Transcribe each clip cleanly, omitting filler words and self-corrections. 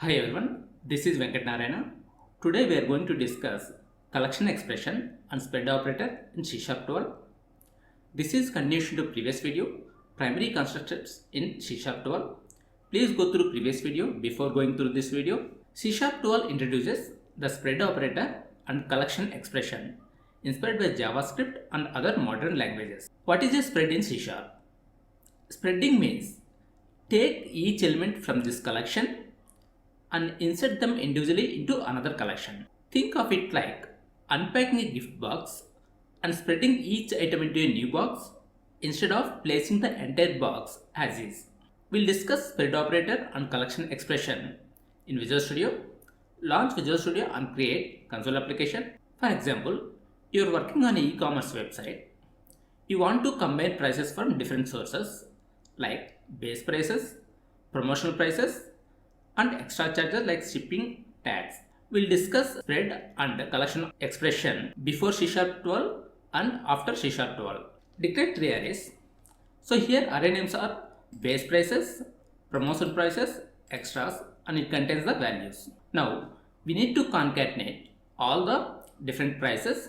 Hi everyone, this is Venkat Narayana. Today we are going to discuss collection expression and spread operator in C# 12. This is continuation to previous video, primary constructors in C# 12. Please go through previous video before going through this video. C# 12 introduces the spread operator and collection expression inspired by JavaScript and other modern languages. What is a spread in C#? Spreading means take each element from this collection and insert them individually into another collection. Think of it like unpacking a gift box and spreading each item into a new box instead of placing the entire box as is. We'll discuss spread operator and collection expression in Visual Studio. Launch Visual Studio and create console application. For example, you are working on an e-commerce website. You want to combine prices from different sources like base prices, promotional prices, and extra charges like shipping tags. We'll discuss spread and collection expression before C# 12 and after C# 12. Declare three arrays. So here array names are base prices, promotion prices, extras, and it contains the values. Now we need to concatenate all the different prices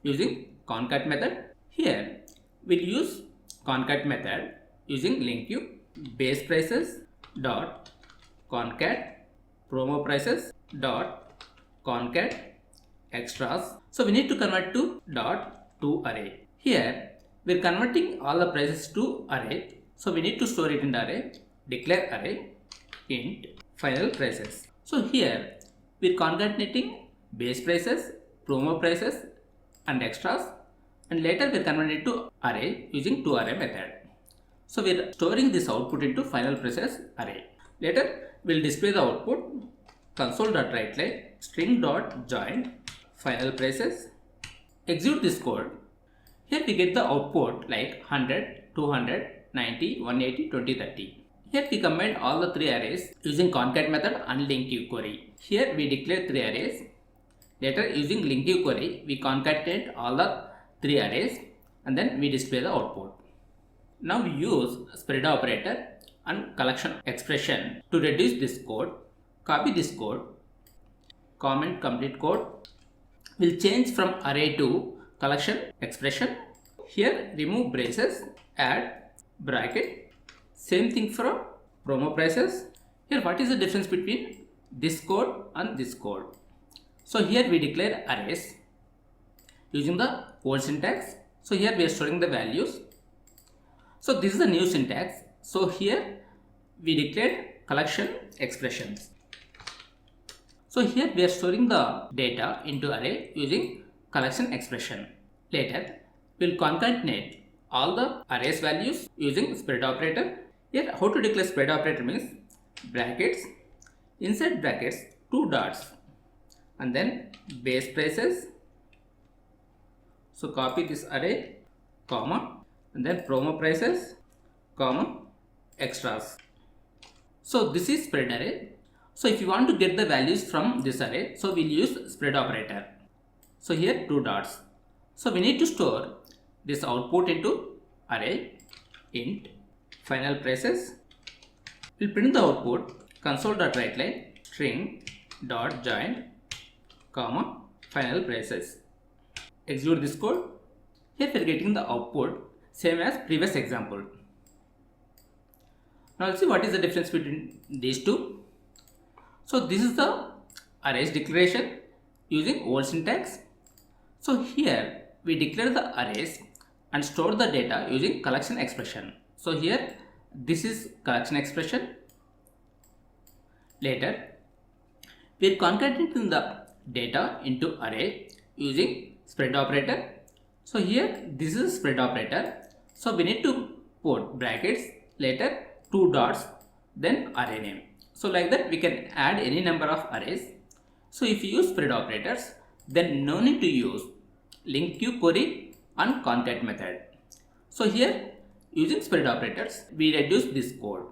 using concat method. Here we'll use concat method using LinkQ base prices dot concat promo prices dot concat extras. So we need to convert to dot to array. Here we are converting all the prices to array. So we need to store it in the array. Declare array int final prices. So here we are concatenating base prices, promo prices, and extras, and later we are converting it to array using toArray method. So we are storing this output into final prices array. Later we'll display the output console.writeLine string.join final prices. Execute this code. Here we get the output like 100, 200, 90, 180, 20, 30. Here we combine all the three arrays using concat method and LinkQ query. Here we declare three arrays. Later using LinkQ query we concatenate all the three arrays and then we display the output. Now we use spread operator and collection expression to reduce this code. Copy this code, comment complete code. We'll change from array to collection expression. Here remove braces, add bracket. Same thing for promo prices. Here what is the difference between this code and this code? So here we declare arrays using the old syntax. So here we are storing the values. So this is the new syntax. So here we declared collection expressions. So here we are storing the data into array using collection expression. Later we'll concatenate all the arrays values using spread operator. Here how to declare spread operator means brackets, inside brackets two dots and then base prices. So copy this array, comma, and then promo prices, comma, extras. So this is spread array. So if you want to get the values from this array, so we'll use spread operator. So here two dots. So we need to store this output into array int final prices. We'll print the output console.writeLine string.join comma final prices. Execute this code. Here we are getting the output same as previous example. Now let's see what is the difference between these two. So this is the arrays declaration using old syntax. So here we declare the arrays and store the data using collection expression. So here this is collection expression. Later we are concatenating the data into array using spread operator. So here this is spread operator. So we need to put brackets, later two dots, then array name. So like that we can add any number of arrays. So if you use spread operators, then no need to use LinkQ query and concat method. So here using spread operators we reduce this code.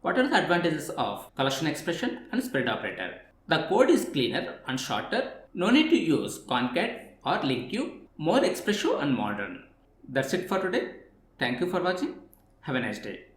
What are the advantages of collection expression and spread operator? The code is cleaner and shorter. No need to use concat or LinkQ. More expressive and modern. That's it for today. Thank you for watching. Have a nice day.